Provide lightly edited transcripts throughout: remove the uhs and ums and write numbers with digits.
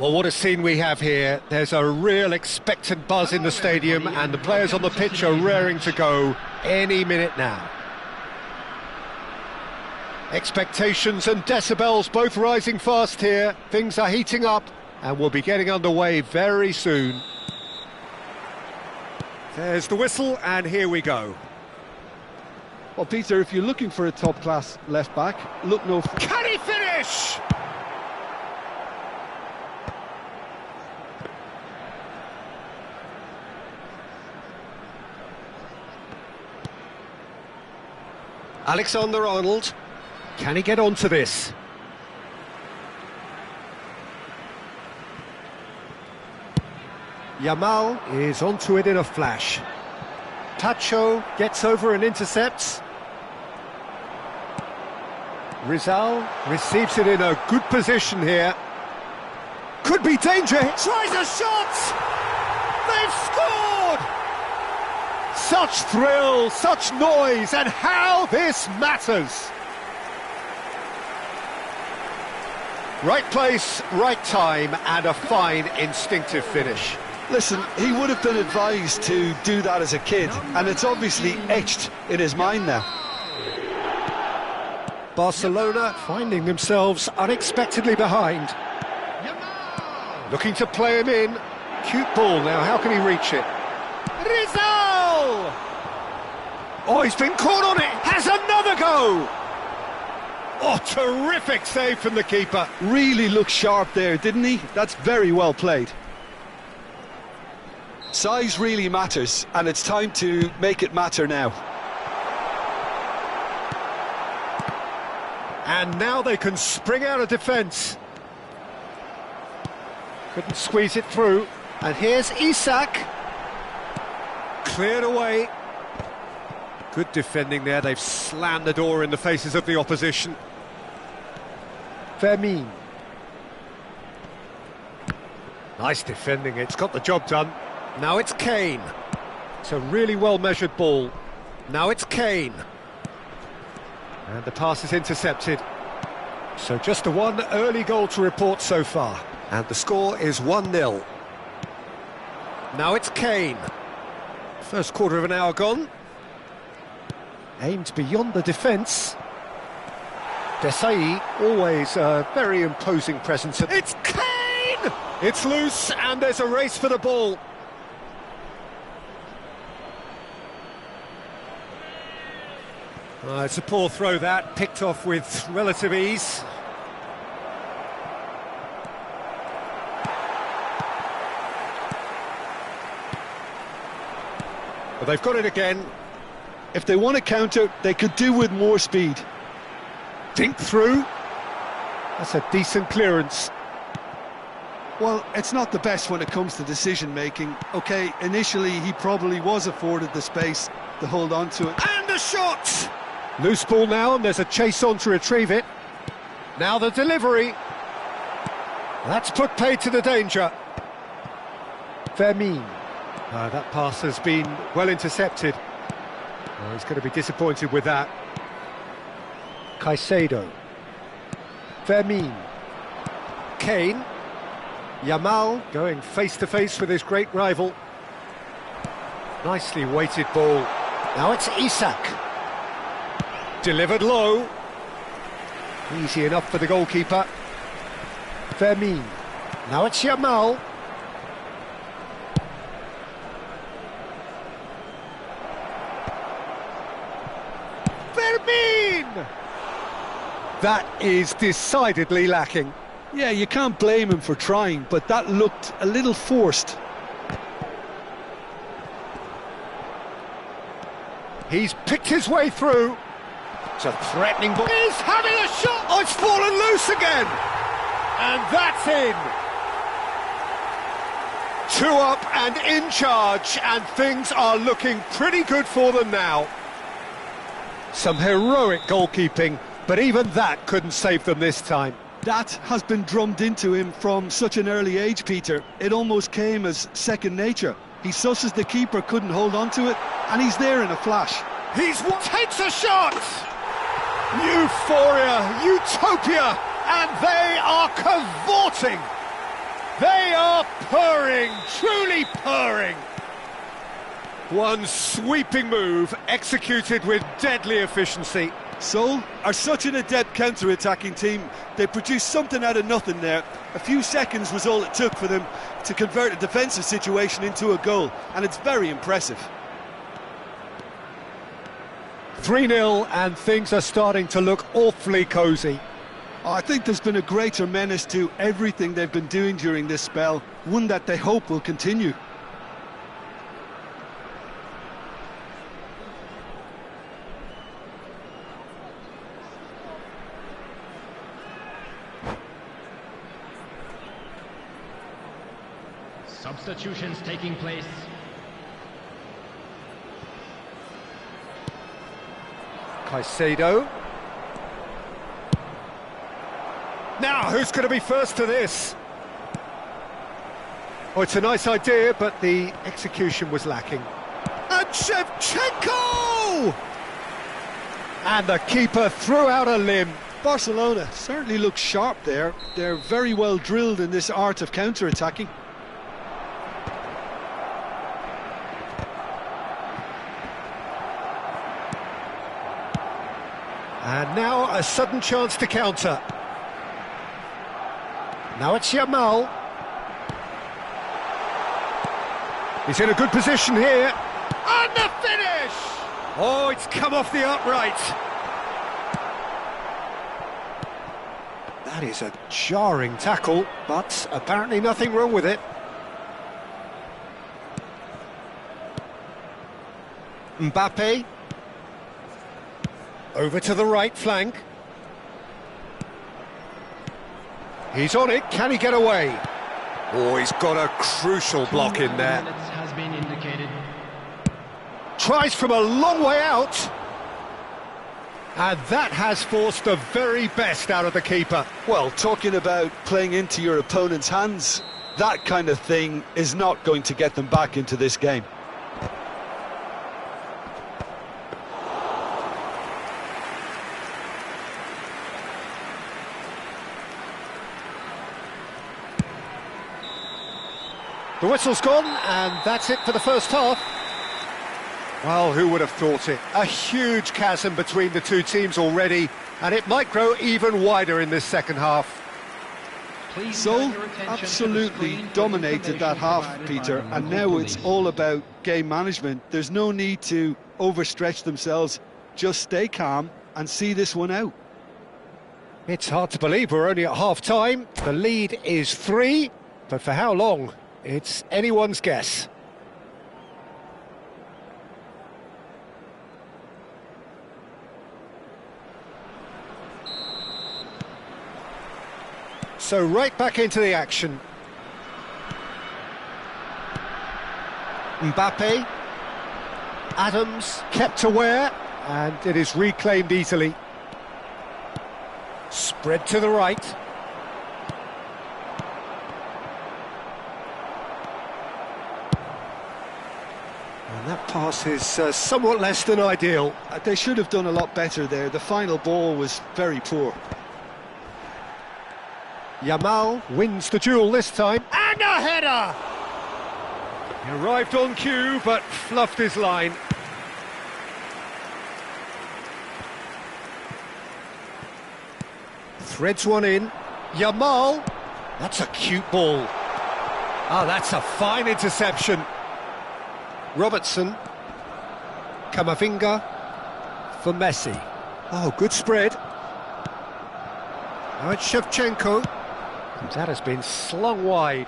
Well, what a scene we have here. There's a real expectant buzz in the stadium and the players on the pitch are raring to go any minute now. Expectations and decibels both rising fast here. Things are heating up and we'll be getting underway very soon. There's the whistle and here we go. Well, Peter, if you're looking for a top-class left-back, look no... Can he finish? Alexander-Arnold, can he get onto this? Yamal is onto it in a flash. Tacho gets over and intercepts. Rizal receives it in a good position here. Could be danger. Tries a shot! They've scored! Such thrill, such noise, and how this matters! Right place, right time, and a fine instinctive finish. Listen, he would have been advised to do that as a kid, and it's obviously etched in his mind now. Barcelona finding themselves unexpectedly behind. Looking to play him in. Cute ball now, how can he reach it? Rizal! Oh, he's been caught on it, has another go! Oh, terrific save from the keeper. Really looked sharp there, didn't he? That's very well played. Size really matters, and it's time to make it matter now. And now they can spring out of defence. Couldn't squeeze it through. And here's Isak. Cleared away. Good defending there. They've slammed the door in the faces of the opposition. Fermin. Nice defending. It's got the job done. Now it's Kane. It's a really well-measured ball. Now it's Kane. And the pass is intercepted. So just the one early goal to report so far. And the score is 1-0. Now it's Kane. First quarter of an hour gone. Aimed beyond the defence. Desai, always a very imposing presence. It's Kane! It's loose and there's a race for the ball. It's a poor throw that, picked off with relative ease. But they've got it again. If they want to counter, they could do with more speed. Dink through. That's a decent clearance. Well, it's not the best when it comes to decision-making. OK, initially he probably was afforded the space to hold on to it. And a shot! Loose ball now, and there's a chase on to retrieve it. Now the delivery. That's put paid to the danger. Fermin. That pass has been well intercepted. He's going to be disappointed with that. Caicedo. Fermin. Kane. Yamal going face-to-face with his great rival. Nicely weighted ball. Now it's Isak. Delivered low. Easy enough for the goalkeeper. Vermin. Now it's Yamal. Vermin! That is decidedly lacking. Yeah, you can't blame him for trying, but that looked a little forced. He's picked his way through. It's a threatening ball. He's having a shot! Oh, it's fallen loose again! And that's in! 2 up and in charge, and things are looking pretty good for them now. Some heroic goalkeeping, but even that couldn't save them this time. That has been drummed into him from such an early age, Peter. It almost came as second nature. He susses the keeper couldn't hold on to it, and he's there in a flash. Takes a shot! Euphoria, utopia, and they are cavorting. They are purring, truly purring. One sweeping move executed with deadly efficiency. Seoul are such an adept counter-attacking team. They produced something out of nothing there. A few seconds was all it took for them to convert a defensive situation into a goal, and it's very impressive. 3-0, and things are starting to look awfully cosy. I think there's been a greater menace to everything they've been doing during this spell, one that they hope will continue. Substitutions taking place. Caicedo. Now, who's going to be first to this? Oh, it's a nice idea, but the execution was lacking. And Shevchenko! And the keeper threw out a limb. Barcelona certainly look sharp there. They're very well drilled in this art of counter-attacking. And now a sudden chance to counter. Now it's Yamal. He's in a good position here. And the finish! Oh, it's come off the upright. That is a jarring tackle, but apparently nothing wrong with it. Mbappe. Over to the right flank. He's on it, can he get away? Oh, he's got a crucial block in there. Has been indicated. Tries from a long way out. And that has forced the very best out of the keeper. Well, talking about playing into your opponent's hands, that kind of thing is not going to get them back into this game. The whistle's gone, and that's it for the first half. Well, who would have thought it? A huge chasm between the two teams already, and it might grow even wider in this second half. Seoul absolutely dominated that half, Peter, and now it's all about game management. There's no need to overstretch themselves. Just stay calm and see this one out. It's hard to believe we're only at half-time. The lead is 3, but for how long? It's anyone's guess. So right back into the action. Mbappe. Adams kept aware, and it is reclaimed easily. Spread to the right. And that pass is somewhat less than ideal. They should have done a lot better there. The final ball was very poor. Yamal wins the duel this time. And a header! He arrived on cue, but fluffed his line. Threads one in. Yamal. That's a cute ball. Oh, that's a fine interception. Robertson. Camavinga. For Messi. Oh, good spread. Now it's Shevchenko. That has been slung wide.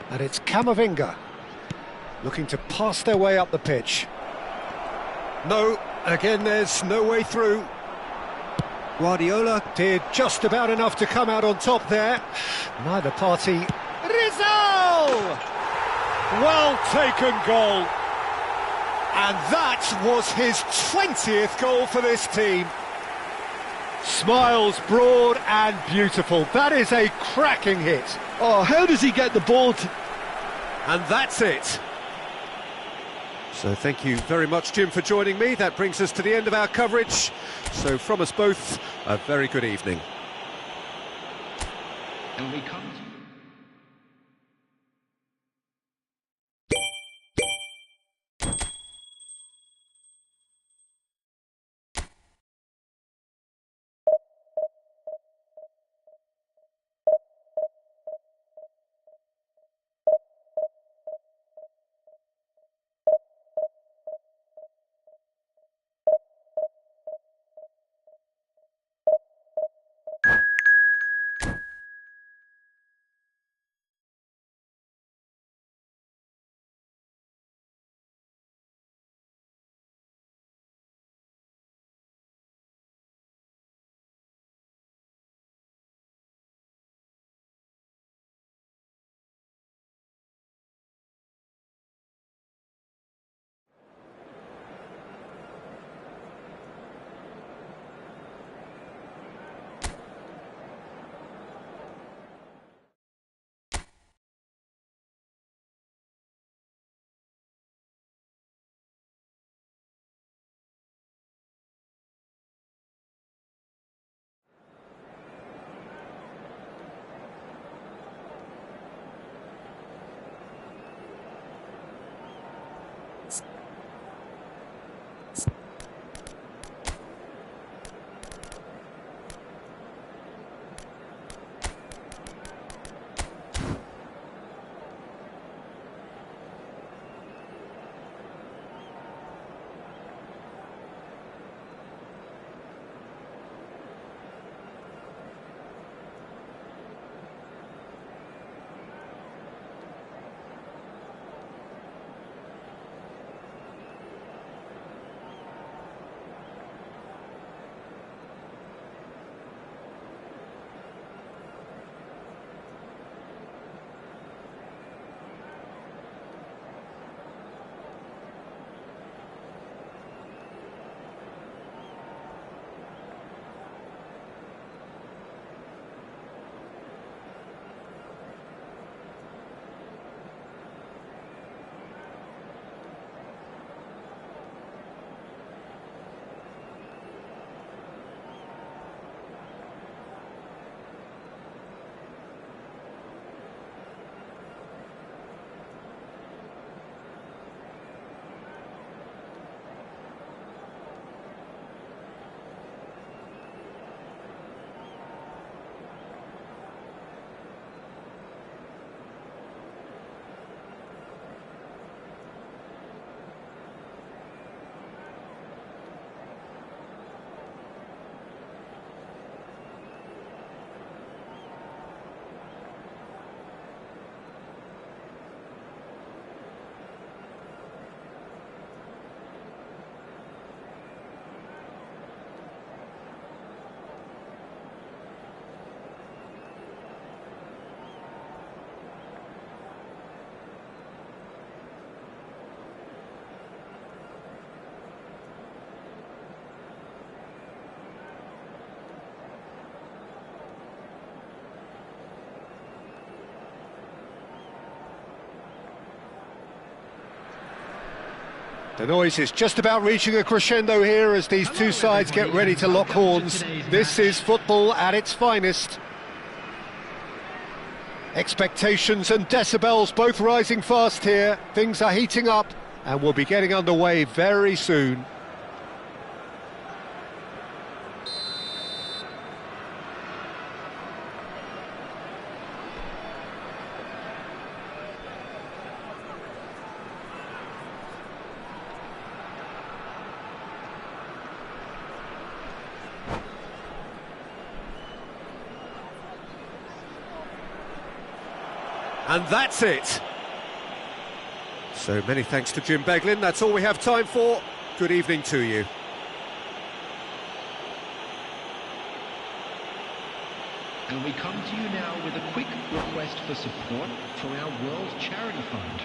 And it's Camavinga. Looking to pass their way up the pitch. No, again there's no way through. Guardiola did just about enough to come out on top there. Neither party. Rizal! Well taken goal. And that was his 20th goal for this team. Smiles broad and beautiful. That is a cracking hit. Oh, how does he get the ball to... And that's it. So thank you very much, Jim, for joining me. That brings us to the end of our coverage. So from us both, a very good evening. And we come to The noise is just about reaching a crescendo here as these two sides get ready to lock horns. This is football at its finest. Expectations and decibels both rising fast here. Things are heating up and we'll be getting underway very soon. And that's it. So many thanks to Jim Beglin. That's all we have time for. Good evening to you. And we come to you now with a quick request for support for our World Charity Fund.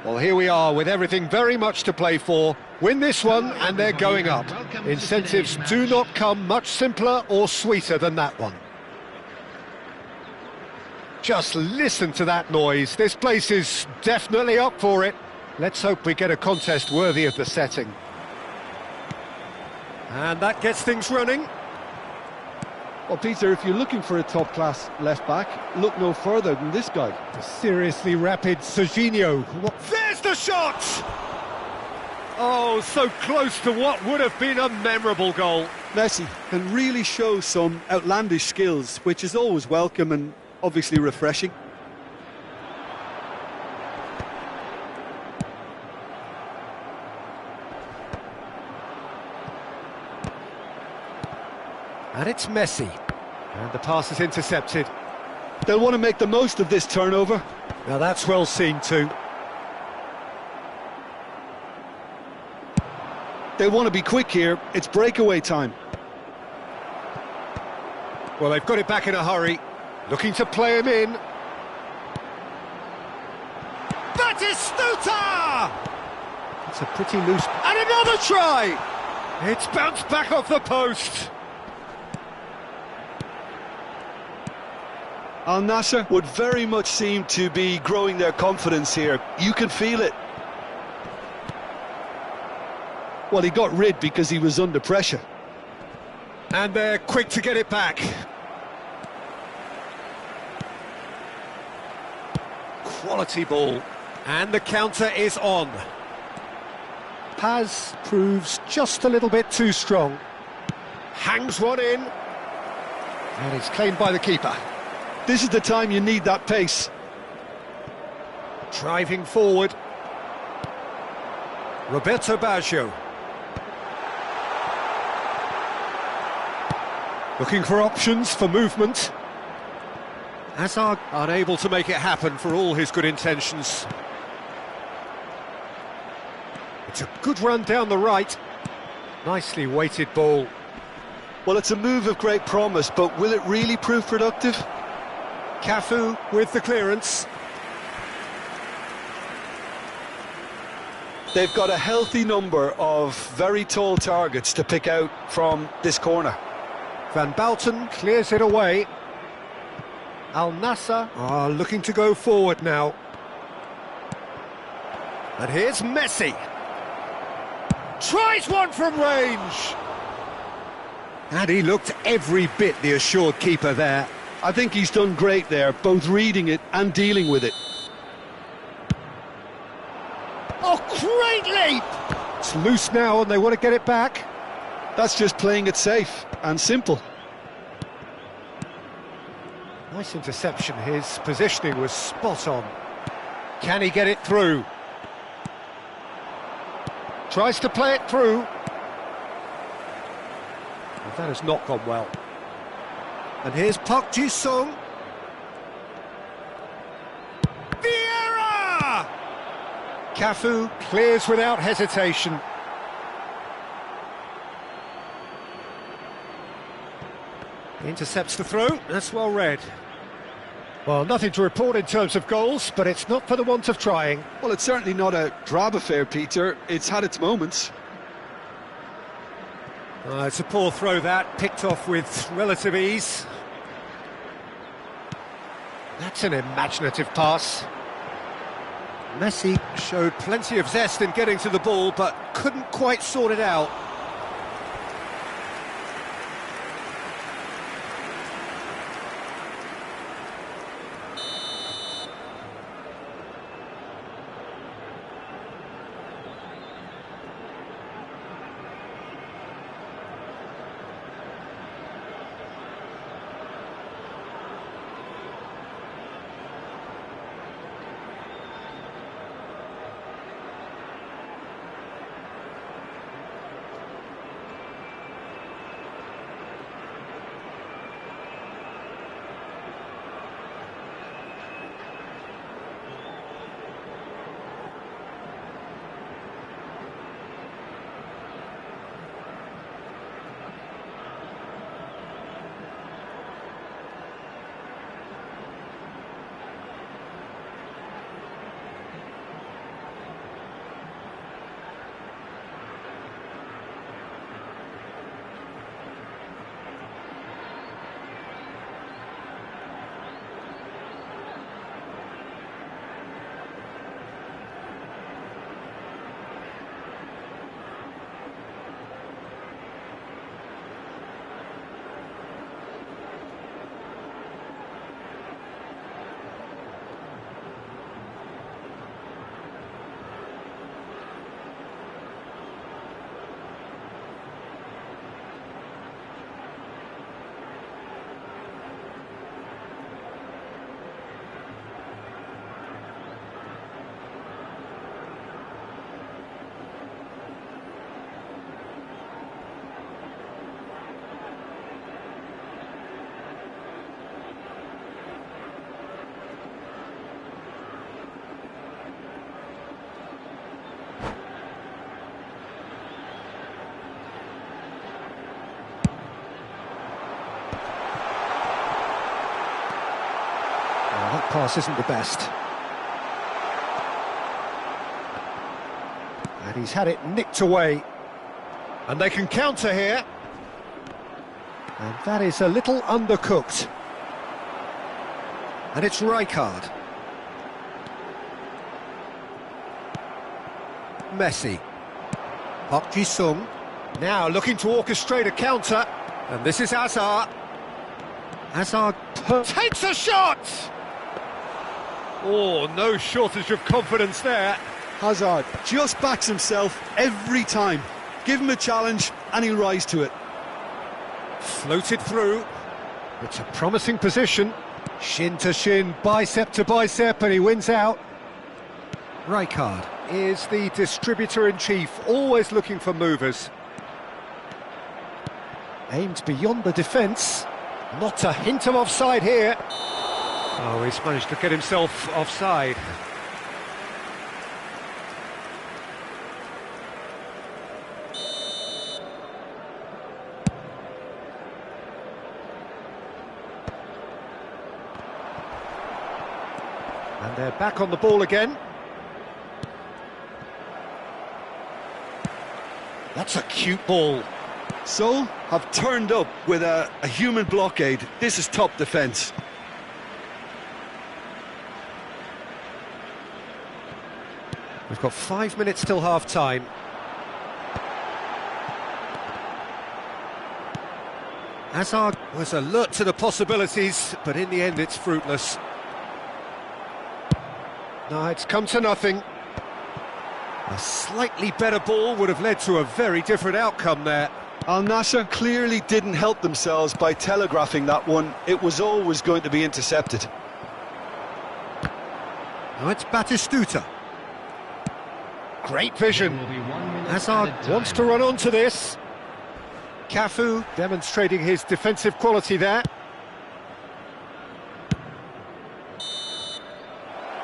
Well, here we are with everything very much to play for. Win this one and they're going up. Incentives do not come much simpler or sweeter than that one. Just listen to that noise. This place is definitely up for it. Let's hope we get a contest worthy of the setting. And that gets things running. Well, Peter, if you're looking for a top-class left-back, look no further than this guy. A seriously rapid Serginho. There's the shot! Oh, so close to what would have been a memorable goal. Messi can really show some outlandish skills, which is always welcome and obviously refreshing. And it's Messi. And the pass is intercepted. They'll want to make the most of this turnover. Now that's well seen too. They want to be quick here. It's breakaway time. Well, they've got it back in a hurry. Looking to play him in. Batistuta! It's a pretty loose... And another try! It's bounced back off the post. Al Nassr would very much seem to be growing their confidence here. You can feel it. Well, he got rid because he was under pressure. And they're quick to get it back. Quality ball. And the counter is on. Paz proves just a little bit too strong. Hangs one in. And it's claimed by the keeper. This is the time you need that pace. Driving forward. Roberto Baggio. Looking for options for movement. Hazard unable to make it happen for all his good intentions. It's a good run down the right. Nicely weighted ball. Well, it's a move of great promise, but will it really prove productive? Cafu with the clearance. They've got a healthy number of very tall targets to pick out from this corner. Van Bouten clears it away. Al Nassr are looking to go forward now. And here's Messi. Tries one from range. And he looked every bit the assured keeper there. I think he's done great there, both reading it and dealing with it. Oh, great leap! It's loose now and they want to get it back. That's just playing it safe and simple. Nice interception. His positioning was spot on. Can he get it through? Tries to play it through. Well, that has not gone well. And here's Park Ji-sung. Vieira! Cafu clears without hesitation. Intercepts the throw. That's well read. Well, nothing to report in terms of goals, but it's not for the want of trying. Well, it's certainly not a drab affair, Peter. It's had its moments. It's a poor throw that, picked off with relative ease. That's an imaginative pass. Messi showed plenty of zest in getting to the ball, but couldn't quite sort it out. pass isn't the best. And he's had it nicked away. And they can counter here. And that is a little undercooked. And it's Rijkaard. Messi. Park Ji-sung. Now looking to orchestrate a counter. And this is Hazard. Hazard takes a shot! Oh, no shortage of confidence there. Hazard just backs himself every time. Give him a challenge and he'll rise to it. Floated through. It's a promising position. Shin to shin, bicep to bicep, and he wins out. Rijkaard is the distributor-in-chief, always looking for movers. Aimed beyond the defence. Not a hint of offside here. Oh, he's managed to get himself offside. And they're back on the ball again. That's a cute ball. Seoul have turned up with a human blockade. This is top defence. We've got 5 minutes till half-time. Hazard was alert to the possibilities, but in the end it's fruitless. No, it's come to nothing. A slightly better ball would have led to a very different outcome there. Al Nassr clearly didn't help themselves by telegraphing that one. It was always going to be intercepted. Now it's Batistuta. Great vision. Hazard wants to run onto this. Cafu demonstrating his defensive quality there.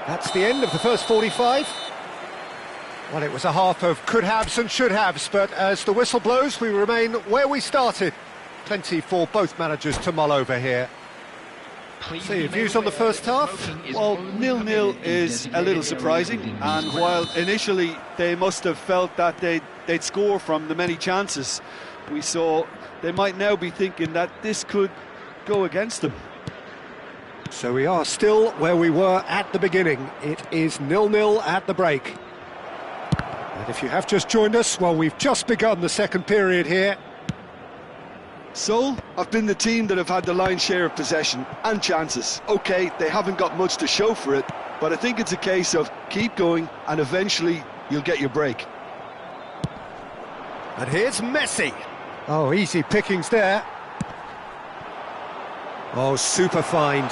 That's the end of the first 45. Well, it was a half of could-haves and should-haves, but as the whistle blows, we remain where we started. Plenty for both managers to mull over here. So your views on the first half? Well, 0-0 is a little surprising, and while initially they must have felt that they'd score from the many chances we saw, they might now be thinking that this could go against them. So we are still where we were at the beginning. It is 0-0 at the break. And if you have just joined us, well, we've just begun the second period here. Seoul have been the team that have had the lion's share of possession and chances. OK, they haven't got much to show for it, but I think it's a case of keep going and eventually you'll get your break. And here's Messi. Oh, easy pickings there. Oh, super find.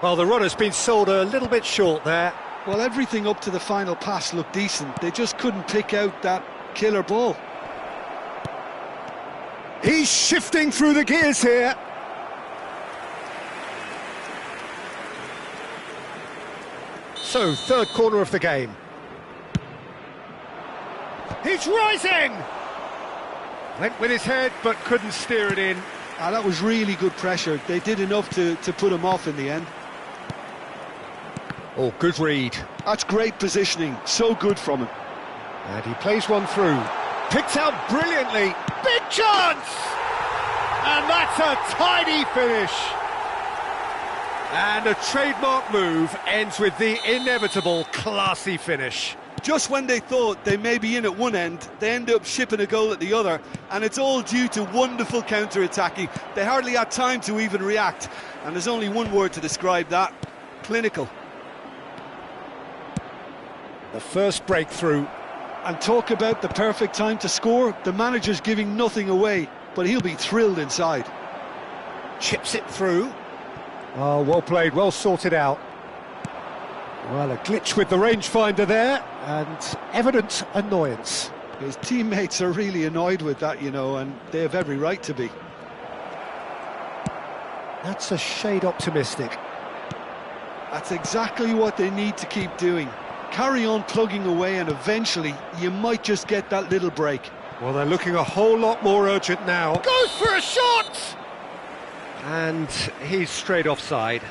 Well, the runner's been sold a little bit short there. Well, everything up to the final pass looked decent. They just couldn't pick out that killer ball. He's shifting through the gears here. So, third corner of the game. He's rising! Went with his head, but couldn't steer it in. That was really good pressure. They did enough to put him off in the end. Oh, good read. That's great positioning. So good from him. And he plays one through. Picked out brilliantly. Big chance! And that's a tidy finish. And a trademark move ends with the inevitable classy finish. Just when they thought they may be in at one end, they end up shipping a goal at the other, and it's all due to wonderful counter-attacking. They hardly had time to even react, and there's only one word to describe that: clinical. The first breakthrough. And talk about the perfect time to score. The manager's giving nothing away, but he'll be thrilled inside. Chips it through. Oh, well played, well sorted out. Well, a glitch with the rangefinder there, and evident annoyance. His teammates are really annoyed with that, you know, and they have every right to be. That's a shade optimistic. That's exactly what they need to keep doing. Carry on plugging away, and eventually you might just get that little break. Well, they're looking a whole lot more urgent now. Goes for a shot! And he's straight offside.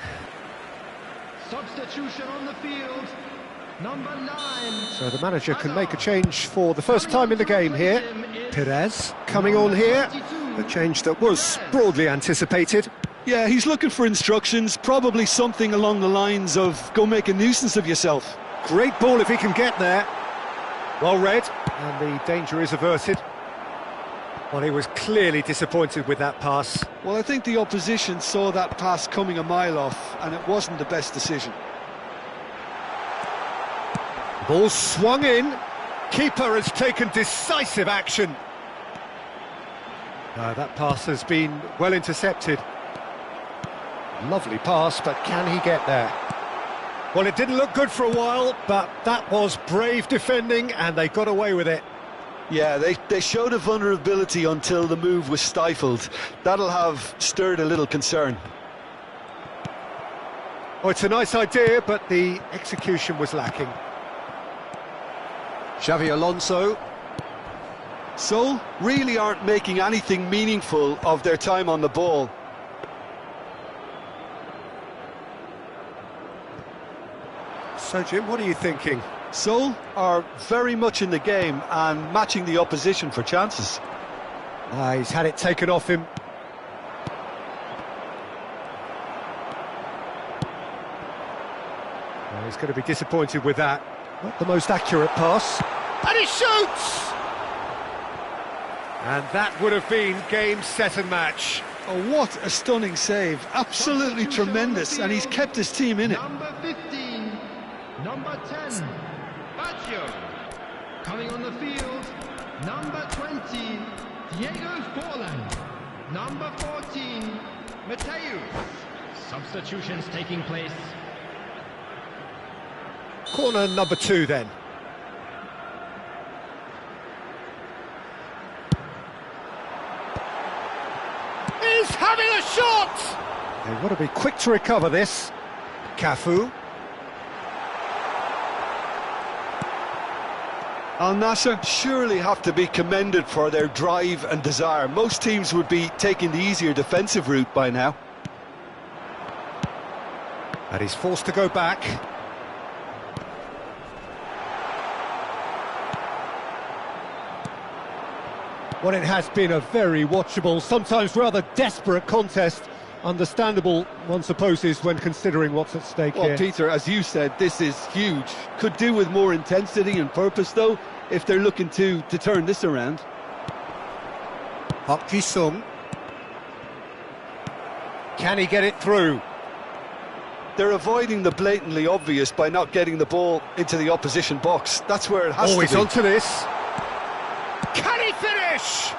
Substitution on the field. Number 9. So the manager can make a change for the first time in the game here. Perez coming on here. A change that was broadly anticipated. Yeah, he's looking for instructions, probably something along the lines of go make a nuisance of yourself. Great ball if he can get there. Well read, and the danger is averted. Well, he was clearly disappointed with that pass. Well, I think the opposition saw that pass coming a mile off, and it wasn't the best decision. Ball swung in. Keeper has taken decisive action. That pass has been well intercepted. Lovely pass, but can he get there? Well, it didn't look good for a while, but that was brave defending, and they got away with it. Yeah, they showed a vulnerability until the move was stifled. That'll have stirred a little concern. Oh, it's a nice idea, but the execution was lacking. Xavi Alonso. Seoul really aren't making anything meaningful of their time on the ball. So, Jim, what are you thinking? Seoul are very much in the game and matching the opposition for chances. He's had it taken off him. Well, he's going to be disappointed with that. Not the most accurate pass. And he shoots! And that would have been game, set and match. Oh, what a stunning save. Absolutely tremendous, and he's kept his team in it. Number 15, number 10, Baggio. Coming on the field, number 20, Diego Forlan. Number 14, Mateus. Substitutions taking place. Corner number 2 then. He's having a shot! They've got to be quick to recover this. Cafu. Al Nassr surely have to be commended for their drive and desire. Most teams would be taking the easier defensive route by now. And he's forced to go back. Well, it has been a very watchable, sometimes rather desperate contest. Understandable, one supposes, when considering what's at stake here. Well, Peter, as you said, this is huge. Could do with more intensity and purpose, though, if they're looking to turn this around. Park Ji-sung. Can he get it through? They're avoiding the blatantly obvious by not getting the ball into the opposition box. That's where it has to be. Oh, he's onto this. Can he finish?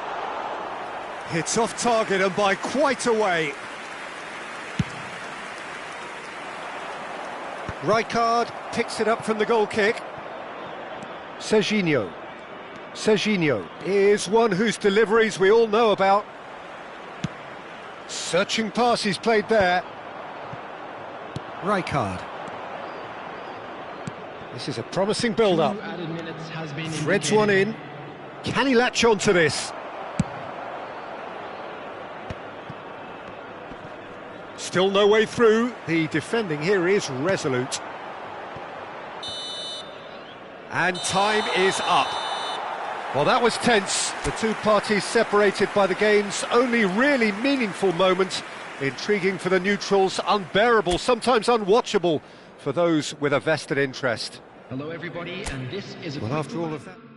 It's off target and by quite a way. Rijkaard picks it up from the goal kick. Serginho. Serginho is one whose deliveries we all know about. Searching pass he's played there. Rijkaard. This is a promising build-up. Threads one in. Can he latch on to this? Still no way through. The defending here is resolute. And time is up. Well, that was tense. The two parties separated by the game's only really meaningful moment. Intriguing for the neutrals, unbearable, sometimes unwatchable for those with a vested interest. Hello, everybody, and this is a Well, after all of that...